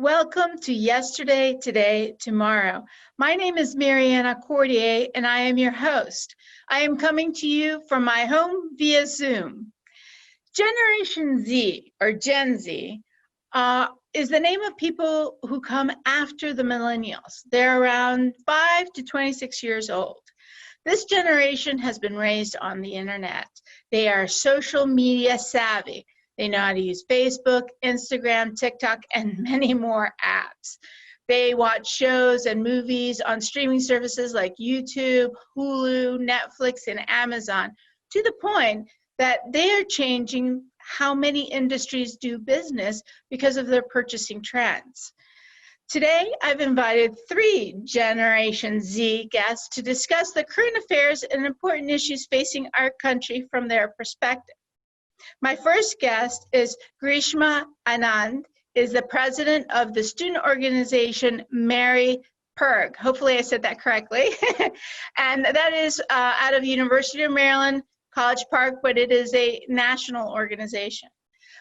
Welcome to Yesterday, Today, Tomorrow. My name is Mariana Cordier, and I am your host. I am coming to you from my home via Zoom. Generation Z, or Gen Z, is the name of people who come after the millennials. They're around 5 to 26 years old. This generation has been raised on the internet. They are social media savvy. They know how to use Facebook, Instagram, TikTok, and many more apps. They watch shows and movies on streaming services like YouTube, Hulu, Netflix, and Amazon, to the point that they are changing how many industries do business because of their purchasing trends. Today, I've invited 3 Generation Z guests to discuss the current affairs and important issues facing our country from their perspective. My first guest is Grishma Anand, is the president of the student organization Mary Perg. Hopefully I said that correctly. And that is out of University of Maryland, College Park, but it is a national organization.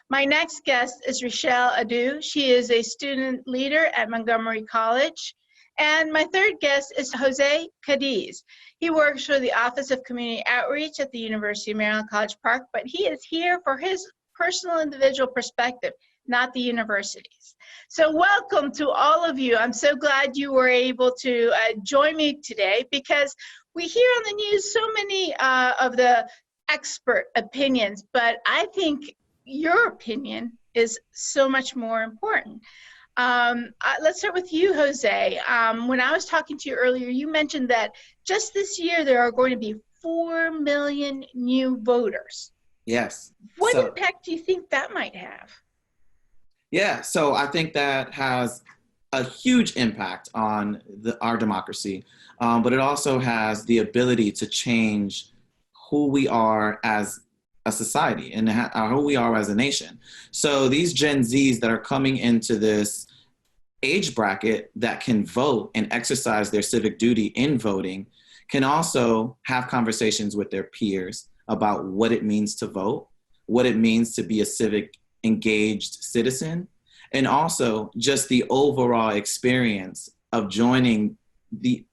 My next guest is Rochelle Adu. She is a student leader at Montgomery College. And my third guest is Jose Cadiz. He works for the Office of Community Outreach at the University of Maryland, College Park, but he is here for his personal individual perspective, not the university's. So welcome to all of you. I'm so glad you were able to join me today, because we hear on the news so many of the expert opinions, but I think your opinion is so much more important. Let's start with you, Jose. When I was talking to you earlier, you mentioned that just this year there are going to be 4 million new voters. Yes. What impact do you think that might have? Yeah, so I think that has a huge impact on our democracy, but it also has the ability to change who we are as a society and who we are as a nation. So these Gen Zs that are coming into this age bracket that can vote and exercise their civic duty in voting can also have conversations with their peers about what it means to vote, what it means to be a civic engaged citizen, and also just the overall experience of joining the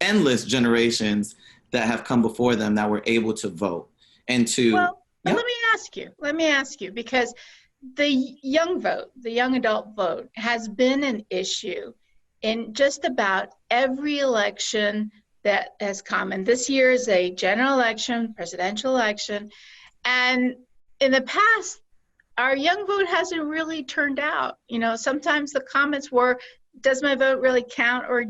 endless generations that have come before them that were able to vote. And to Let me ask you, because the young vote, the young adult vote, has been an issue in just about every election that has come. And this year is a general election, presidential election. And in the past, our young vote hasn't really turned out. You know, sometimes the comments were, does my vote really count? Or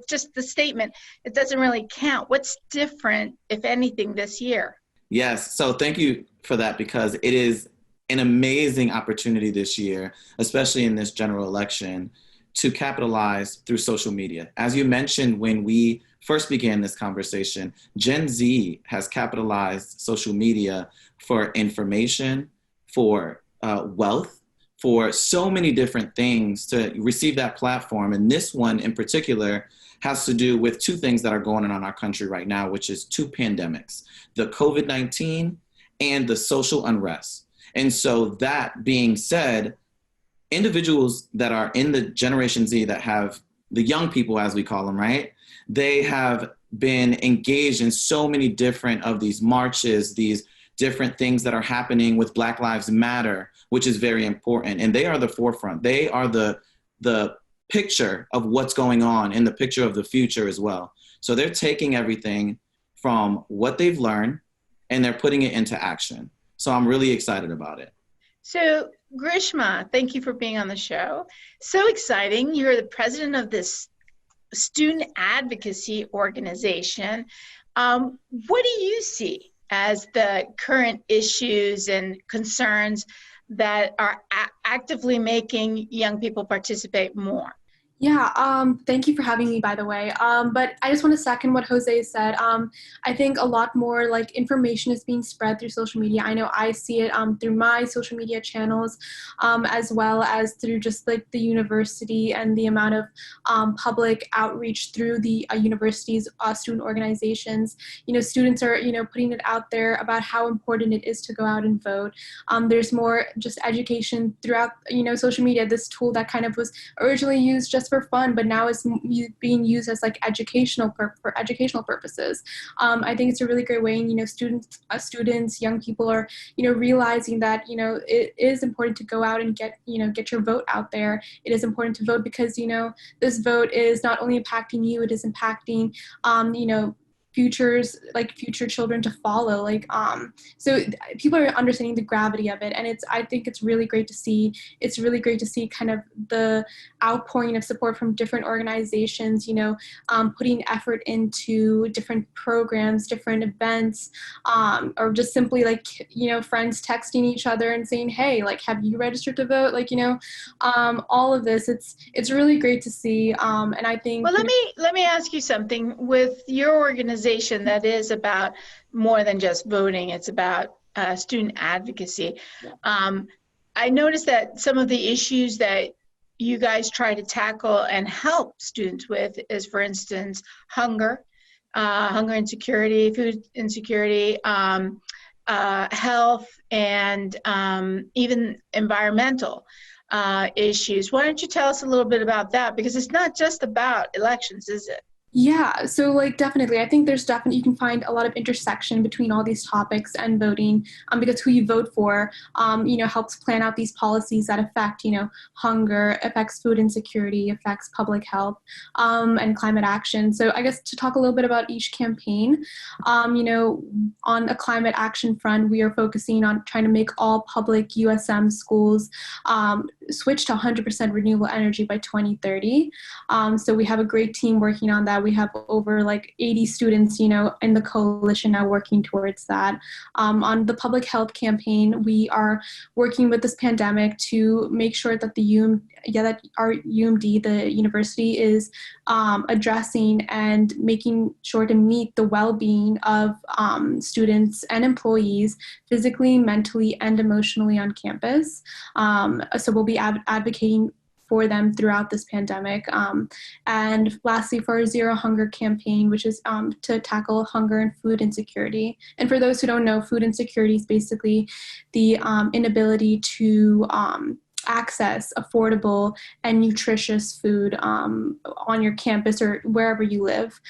just the statement, it doesn't really count. What's different, if anything, this year? Yes, so thank you for that, because it is an amazing opportunity this year, especially in this general election, to capitalize through social media. As you mentioned when we first began this conversation, Gen Z has capitalized social media for information, for wealth, for so many different things to receive that platform. And this one in particular has to do with 2 things that are going on in our country right now, which is 2 pandemics, the COVID-19 and the social unrest. And so that being said, individuals that are in the Generation Z that have the young people, as we call them, right? They have been engaged in so many different of these marches, these different things that are happening with Black Lives Matter, which is very important. And they are the forefront. They are the picture of what's going on and the picture of the future as well. So they're taking everything from what they've learned and they're putting it into action. So I'm really excited about it. So Grishma, thank you for being on the show. So exciting. You're the president of this student advocacy organization. What do you see as the current issues and concerns that are actively making young people participate more? Yeah, thank you for having me, by the way. But I just want to second what Jose said. I think a lot more like information is being spread through social media. I know I see it through my social media channels, as well as through just like the university and the amount of public outreach through the university's student organizations. You know, students are, you know, putting it out there about how important it is to go out and vote. There's more just education throughout, you know, social media, this tool that kind of was originally used just for fun, but now it's being used as like for educational purposes. I think it's a really great way, and you know, students, young people are, you know, realizing that, you know, it is important to go out and get your vote out there. It is important to vote because, you know, this vote is not only impacting you, it is impacting, you know, future children to follow, so people are understanding the gravity of it, and I think it's really great to see. It's really great to see kind of the outpouring of support from different organizations, you know, putting effort into different programs, different events, or just simply like, you know, friends texting each other and saying, hey, like, have you registered to vote, like, you know, all of this. It's really great to see, and I think, Well, let me ask you something. With your organization that is about more than just voting, it's about student advocacy. I noticed that some of the issues that you guys try to tackle and help students with is, for instance, hunger, hunger insecurity, food insecurity, health, and even environmental issues. Why don't you tell us a little bit about that? Because it's not just about elections, is it? yeah, so like definitely, I think there's definitely, you can find a lot of intersection between all these topics and voting, because who you vote for, you know, helps plan out these policies that affect, you know, hunger, affects food insecurity, affects public health, and climate action. So I guess to talk a little bit about each campaign, you know, on a climate action front, we are focusing on trying to make all public USM schools switch to 100% renewable energy by 2030. So we have a great team working on that. We have over like 80 students, you know, in the coalition now working towards that. On the public health campaign, we are working with this pandemic to make sure that that our UMD, the university, is addressing and making sure to meet the well-being of students and employees physically, mentally, and emotionally on campus. So we'll be advocating for them throughout this pandemic. And lastly, for our Zero Hunger campaign, which is to tackle hunger and food insecurity. And for those who don't know, food insecurity is basically the inability to access affordable and nutritious food on your campus or wherever you live.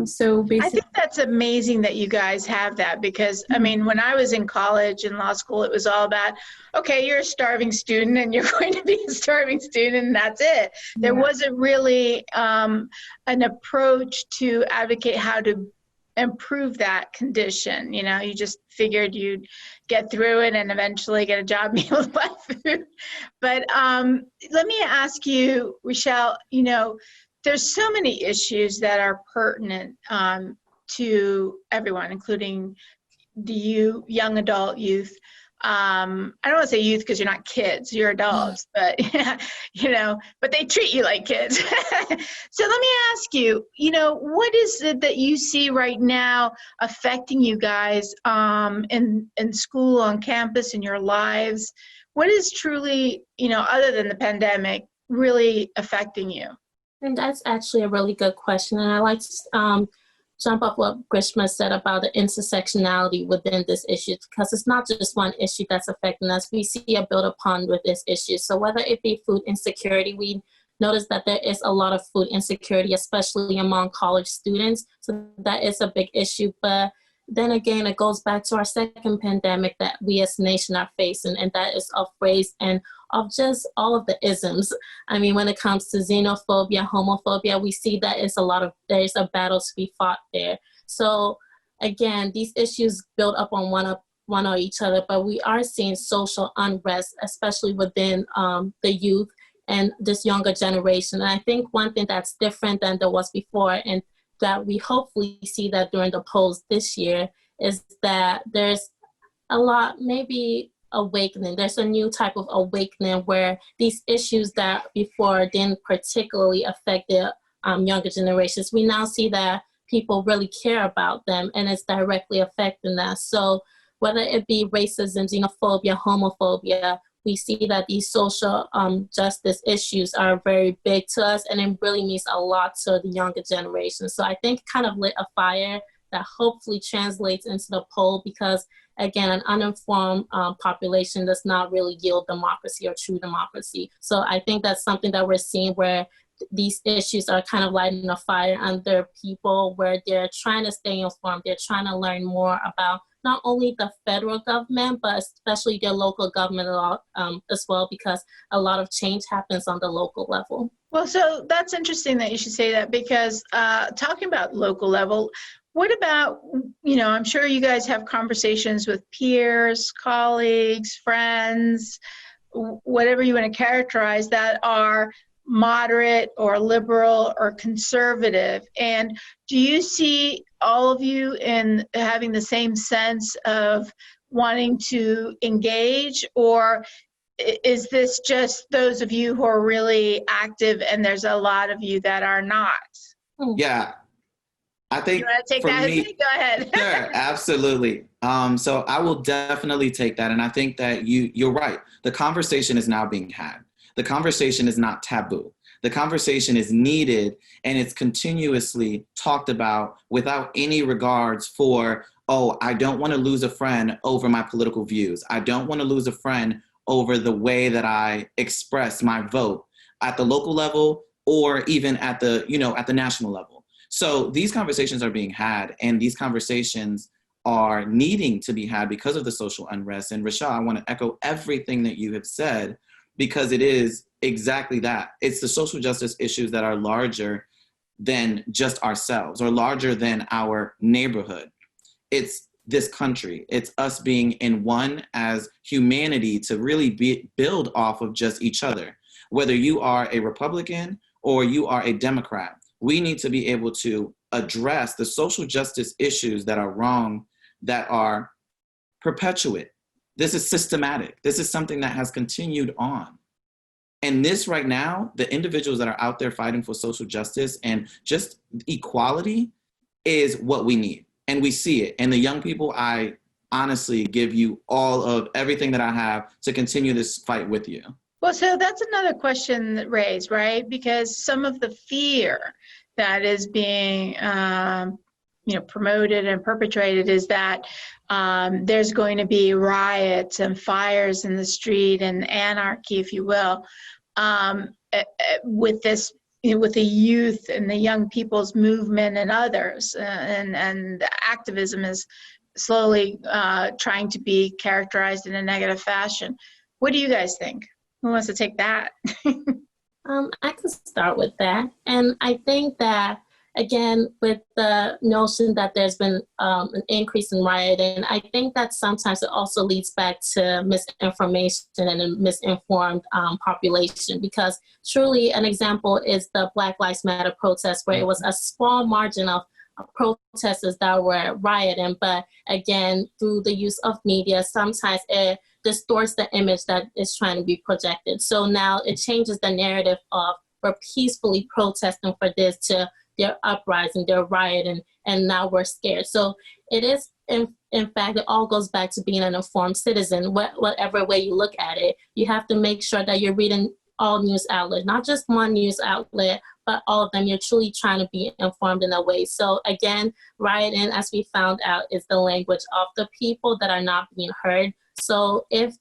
So basically, I think that's amazing that you guys have that, because I mean, when I was in college and law school, it was all about, okay, you're a starving student and you're going to be a starving student, and that's it. There wasn't really an approach to advocate how to improve that condition. You know, you just figured you'd get through it and eventually get a job, be able to buy food. But let me ask you, Rochelle, you know, there's so many issues that are pertinent to everyone, including the young adult youth. I don't want to say youth because you're not kids, you're adults, but you know, but they treat you like kids. So let me ask you, you know, what is it that you see right now affecting you guys in school, on campus, in your lives? What is truly, you know, other than the pandemic, really affecting you? And that's actually a really good question. And I like to jump off what Grishma said about the intersectionality within this issue, because it's not just one issue that's affecting us. We see a build upon with this issue. So whether it be food insecurity, we notice that there is a lot of food insecurity, especially among college students. So that is a big issue. But then again, it goes back to our second pandemic that we as a nation are facing, and that is of race and of just all of the isms. I mean, when it comes to xenophobia, homophobia, we see that there's a battle to be fought there. So again, these issues build up on one or each other, but we are seeing social unrest, especially within the youth and this younger generation. And I think one thing that's different than there was before, and that we hopefully see that during the polls this year, is that there's a lot, maybe awakening. There's a new type of awakening where these issues that before didn't particularly affect the younger generations, we now see that people really care about them and it's directly affecting us. So whether it be racism, xenophobia, homophobia, we see that these social justice issues are very big to us, and it really means a lot to the younger generation. So I think it kind of lit a fire that hopefully translates into the poll, because again, an uninformed population does not really yield democracy or true democracy. So I think that's something that we're seeing, where these issues are kind of lighting a fire under people, where they're trying to stay informed. They're trying to learn more about not only the federal government, but especially their local government as well, because a lot of change happens on the local level. Well, so that's interesting that you should say that, because talking about local level, what about, I'm sure you guys have conversations with peers, colleagues, friends, whatever you want to characterize, that are moderate or liberal or conservative. And do you see all of you in having the same sense of wanting to engage, or is this just those of you who are really active and there's a lot of you that are not? Yeah, I think you want to take for that? me, Go ahead. Sure, absolutely. So I will definitely take that. And I think that you're right. The conversation is now being had. The conversation is not taboo. The conversation is needed, and it's continuously talked about without any regards for, oh, I don't want to lose a friend over my political views. I don't want to lose a friend over the way that I express my vote at the local level, or even at the, at the national level. So these conversations are being had, and these conversations are needing to be had because of the social unrest. And Rachelle, I want to echo everything that you have said, because it is exactly that. It's the social justice issues that are larger than just ourselves, or larger than our neighborhood. It's this country. It's us being in one as humanity to really build off of just each other. Whether you are a Republican or you are a Democrat, we need to be able to address the social justice issues that are wrong, that are perpetuate. This is systematic. This is something that has continued on. And this right now, the individuals that are out there fighting for social justice and just equality is what we need. And we see it. And the young people, I honestly give you all of everything that I have to continue this fight with you. Well, so that's another question raised, right? Because some of the fear that is being promoted and perpetrated is that there's going to be riots and fires in the street and anarchy, if you will, with this, with the youth and the young people's movement and others, and activism is slowly trying to be characterized in a negative fashion. What do you guys think? Who wants to take that? I can start with that. And I think that, again, with the notion that there's been an increase in rioting, I think that sometimes it also leads back to misinformation and a misinformed population, because truly an example is the Black Lives Matter protest, where it was a small margin of protesters that were rioting. But again, through the use of media, sometimes it distorts the image that is trying to be projected. So now it changes the narrative of we're peacefully protesting for this to they're uprising, they're rioting, and now we're scared. So it is, in fact, it all goes back to being an informed citizen. Whatever way you look at it, you have to make sure that you're reading all news outlets, not just one news outlet, but all of them. You're truly trying to be informed in a way. So again, rioting, as we found out, is the language of the people that are not being heard. So if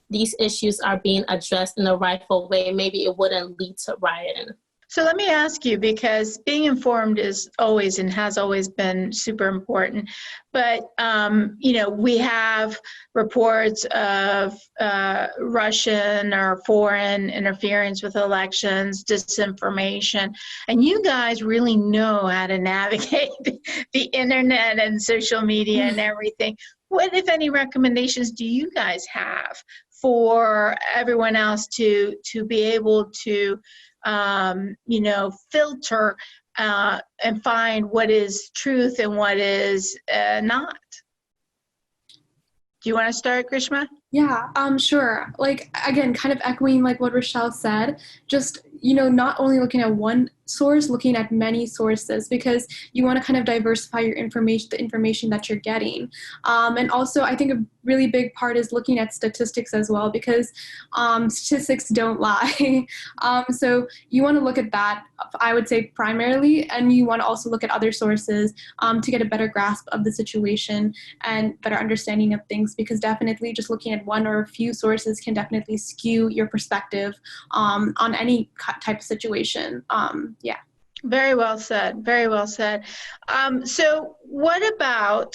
these issues are being addressed in the rightful way, maybe it wouldn't lead to rioting. So let me ask you, because being informed is always and has always been super important, but we have reports of Russian or foreign interference with elections, disinformation, and you guys really know how to navigate the internet and social media and everything. What, if any, recommendations do you guys have for everyone else to be able to filter and find what is truth and what is not? Do you want to start, Grishma? Yeah, sure. Like, again, kind of echoing like what Rochelle said, just, not only looking at one source, looking at many sources, because you want to kind of diversify your information, the information that you're getting. And also, I think a really big part is looking at statistics as well, because statistics don't lie. So you want to look at that, I would say, primarily, and you want to also look at other sources to get a better grasp of the situation and better understanding of things, because definitely just looking at one or a few sources can definitely skew your perspective on any type of situation. Yeah. Very well said. Very well said. So what about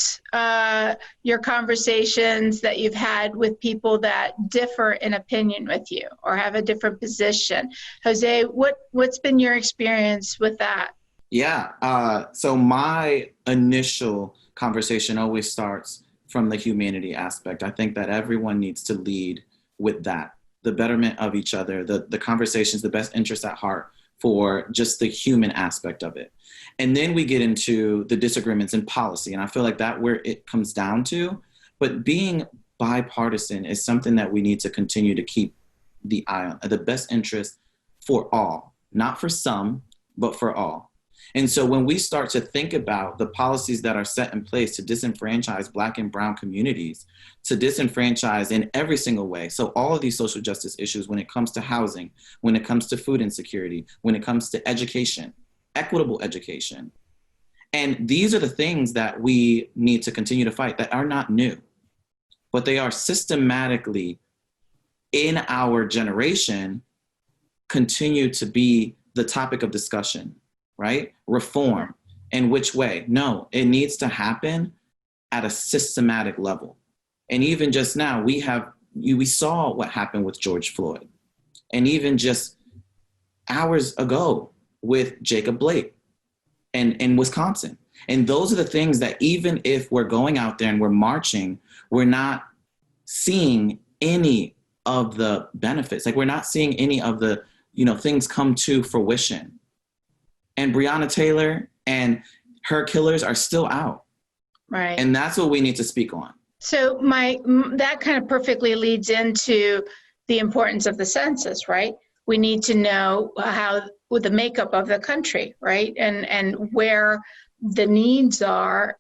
your conversations that you've had with people that differ in opinion with you or have a different position? Jose, what's been your experience with that? Yeah. So my initial conversation always starts from the humanity aspect. I think that everyone needs to lead with that, the betterment of each other, the conversations, the best interests at heart for just the human aspect of it. And then we get into the disagreements in policy. And I feel like that's where it comes down to. But being bipartisan is something that we need to continue to keep the eye on, the best interest for all, not for some, but for all. And so when we start to think about the policies that are set in place to disenfranchise Black and Brown communities, to disenfranchise in every single way. So all of these social justice issues, when it comes to housing, when it comes to food insecurity, when it comes to education, equitable education. And these are the things that we need to continue to fight that are not new, but they are systematically in our generation continue to be the topic of discussion. Right? Reform. In which way? No, it needs to happen at a systematic level. And even just now, we saw what happened with George Floyd. And even just hours ago with Jacob Blake in Wisconsin. And those are the things that even if we're going out there and we're marching, we're not seeing any of the benefits. Like we're not seeing any of the, things come to fruition. And Breonna Taylor and her killers are still out. Right. And that's what we need to speak on. So that kind of perfectly leads into the importance of the census, right? We need to know with the makeup of the country, right? And where the needs are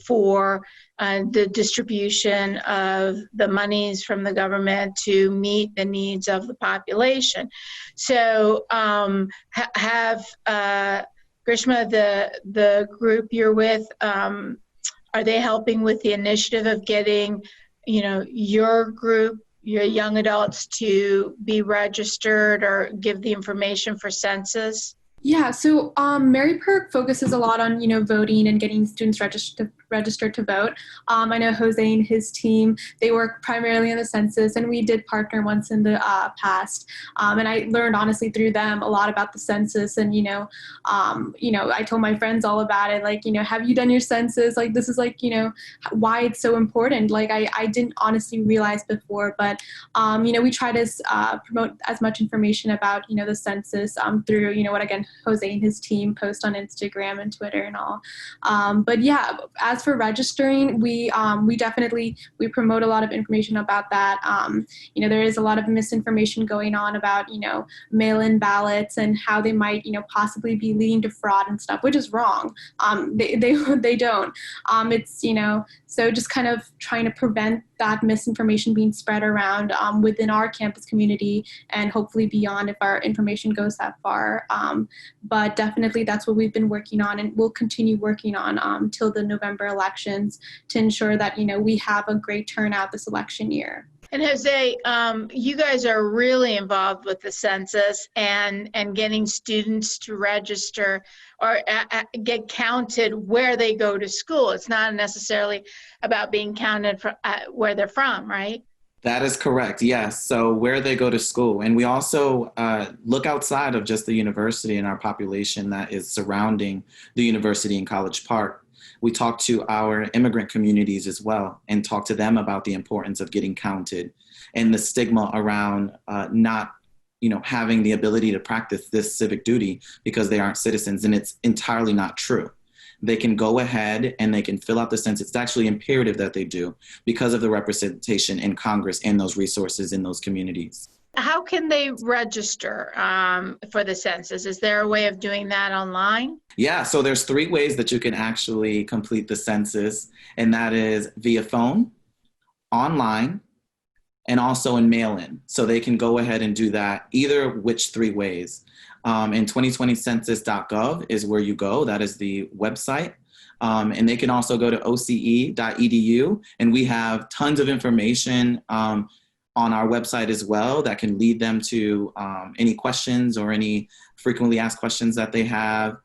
for the distribution of the monies from the government to meet the needs of the population. So have Grishma, the group you're with, are they helping with the initiative of getting, your group, your young adults to be registered or give the information for census? Yeah, so Mary Perk focuses a lot on, voting and getting students registered to vote. I know Jose and his team, they work primarily on the census, and we did partner once in the past. And I learned honestly through them a lot about the census. And, I told my friends all about it. Like, have you done your census? Like, this is like, why it's so important. Like, I didn't honestly realize before, but, we try to promote as much information about, the census through, what, again, Jose and his team post on Instagram and Twitter and all. But yeah, as for registering, we definitely, we promote a lot of information about that. There is a lot of misinformation going on about, mail-in ballots and how they might, possibly be leading to fraud and stuff, which is wrong. They don't. It's, so just kind of trying to prevent that misinformation being spread around within our campus community and hopefully beyond if our information goes that far. But definitely that's what we've been working on and we'll continue working on till the November elections to ensure that, we have a great turnout this election year. And Jose, you guys are really involved with the census and getting students to register or get counted where they go to school. It's not necessarily about being counted for, where they're from, right? That is correct, yes. So where they go to school. And we also look outside of just the university and our population that is surrounding the university in College Park. We talk to our immigrant communities as well and talk to them about the importance of getting counted and the stigma around not, having the ability to practice this civic duty because they aren't citizens. And it's entirely not true. they can go ahead and they can fill out the census. It's actually imperative that they do because of the representation in Congress and those resources in those communities. How can they register for the census? Is there a way of doing that online? Yeah, so there's 3 ways that you can actually complete the census, and that is via phone, online, and also in mail-in. So they can go ahead and do that either which 3 ways. And 2020census.gov is where you go. That is the website. And they can also go to oce.edu, and we have tons of information on our website as well that can lead them to any questions or any frequently asked questions that they have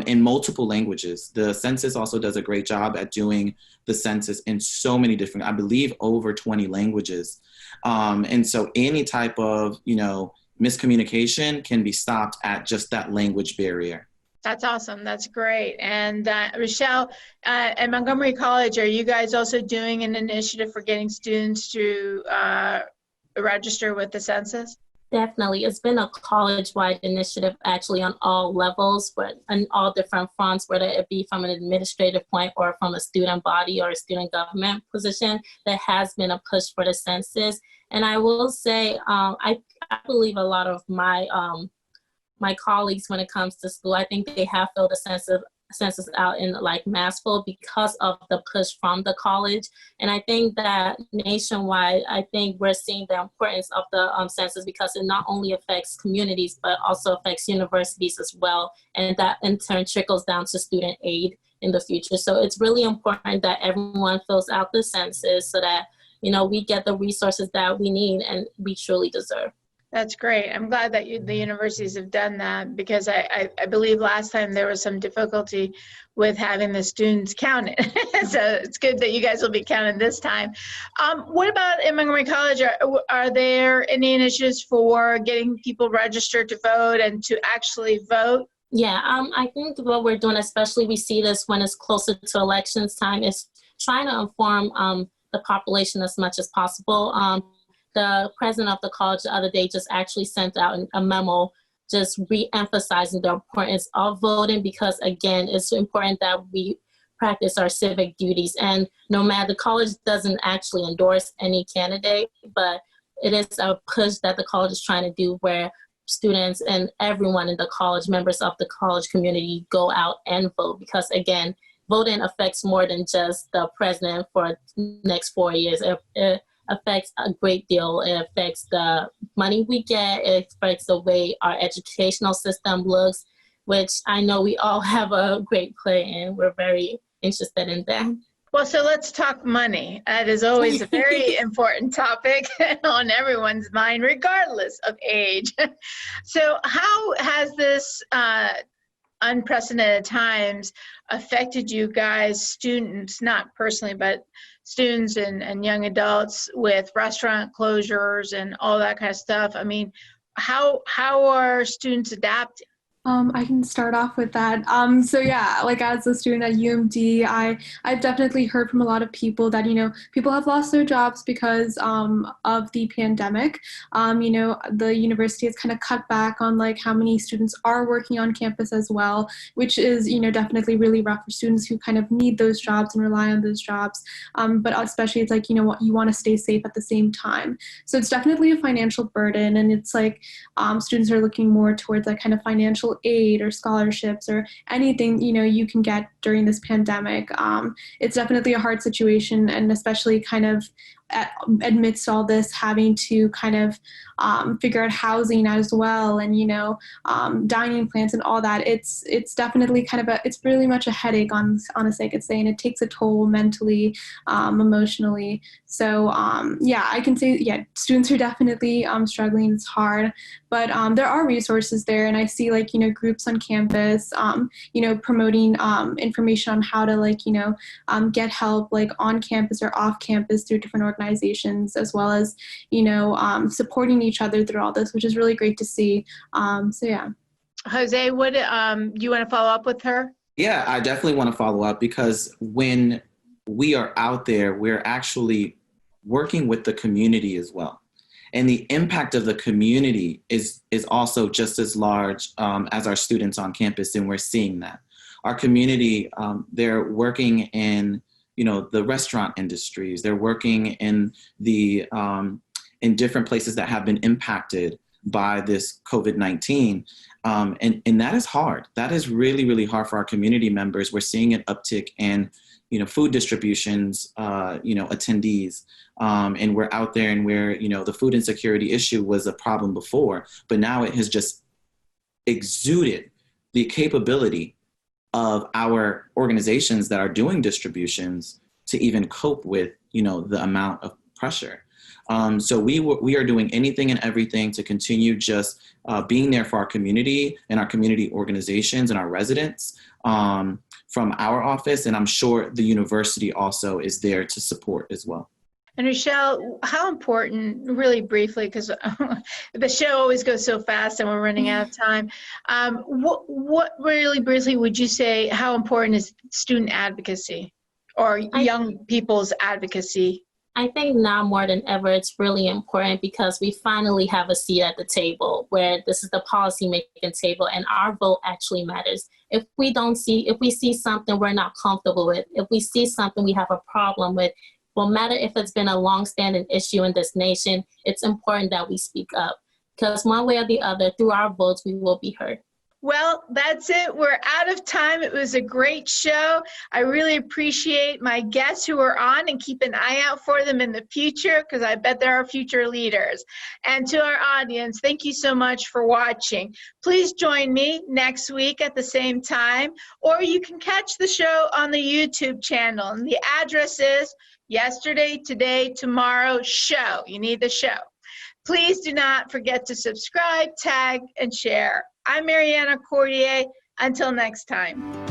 in multiple languages. The census also does a great job at doing the census in so many different, I believe over 20 languages. And so any type of, miscommunication can be stopped at just that language barrier. That's awesome. That's great. And Rochelle, at Montgomery College, are you guys also doing an initiative for getting students to register with the census? Definitely. It's been a college-wide initiative actually on all levels, but on all different fronts, whether it be from an administrative point or from a student body or a student government position. There has been a push for the census. And I will say, I believe a lot of my colleagues, when it comes to school, I think they have filled the census out in like massful because of the push from the college. And I think that nationwide, I think we're seeing the importance of the census because it not only affects communities, but also affects universities as well. And that in turn trickles down to student aid in the future. So it's really important that everyone fills out the census so that, we get the resources that we need and we truly deserve. That's great. I'm glad that the universities have done that because I believe last time there was some difficulty with having the students counted. So it's good that you guys will be counted this time. What about in Montgomery College? Are there any initiatives for getting people registered to vote and to actually vote? Yeah, I think what we're doing, especially we see this when it's closer to elections time, is trying to inform the population as much as possible. The president of the college the other day just actually sent out a memo just re-emphasizing the importance of voting because, again, it's important that we practice our civic duties. And no matter, the college doesn't actually endorse any candidate, but it is a push that the college is trying to do where students and everyone in the college, members of the college community, go out and vote because, again, voting affects more than just the president for the next 4 years. It affects a great deal. It affects the money we get. It affects the way our educational system looks, which I know we all have a great play in. We're very interested in that. Well, so let's talk money. That is always a very important topic on everyone's mind, regardless of age. So how has this unprecedented times affected you guys, students, not personally, but students and young adults with restaurant closures and all that kind of stuff? I mean, how are students adapting? I can start off with that. So yeah, like as a student at UMD, I've definitely heard from a lot of people that, people have lost their jobs because of the pandemic. The university has kind of cut back on like how many students are working on campus as well, which is, definitely really rough for students who kind of need those jobs and rely on those jobs. But especially it's like, you want to stay safe at the same time. So it's definitely a financial burden. And it's like students are looking more towards that kind of financial aid or scholarships or anything you can get during this pandemic. It's definitely a hard situation, and especially kind of amidst all this, having to kind of figure out housing as well, and dining plans and all that. It's definitely kind of it's really much a headache, honestly I could say, and it takes a toll mentally, emotionally. So I can say students are definitely struggling. It's hard, but there are resources there, and I see groups on campus promoting information on how to get help on campus or off campus through different organizations, as well as supporting each other through all this, which is really great to see. Jose, what do you want to follow up with her? Yeah, I definitely want to follow up because when we are out there, we're actually working with the community as well. And the impact of the community is also just as large as our students on campus, and we're seeing that. Our community, they're working in, the restaurant industries. They're working in the in different places that have been impacted by this COVID-19. And that is hard. That is really, really hard for our community members. We're seeing an uptick in, food distributions, attendees. And we're out there and where, the food insecurity issue was a problem before, but now it has just exuded the capability of our organizations that are doing distributions to even cope with, the amount of pressure. So we are doing anything and everything to continue just being there for our community and our community organizations and our residents from our office. And I'm sure the university also is there to support as well. And Rochelle, how important, really briefly, because the show always goes so fast and we're running out of time, what really briefly would you say, how important is student advocacy or young people's advocacy? I think now more than ever, it's really important because we finally have a seat at the table where this is the policy making table and our vote actually matters. If we see something we're not comfortable with, if we see something we have a problem with, no matter if it's been a long-standing issue in this nation, it's important that we speak up because one way or the other, through our votes, we will be heard. Well, that's it. We're out of time. It was a great show. I really appreciate my guests who are on and keep an eye out for them in the future because I bet there are future leaders. And to our audience, thank you so much for watching. Please join me next week at the same time, or you can catch the show on the YouTube channel. And the address is Yesterday, Today, Tomorrow Show. You need the show. Please do not forget to subscribe, tag, and share. I'm Mariana Cordier. Until next time.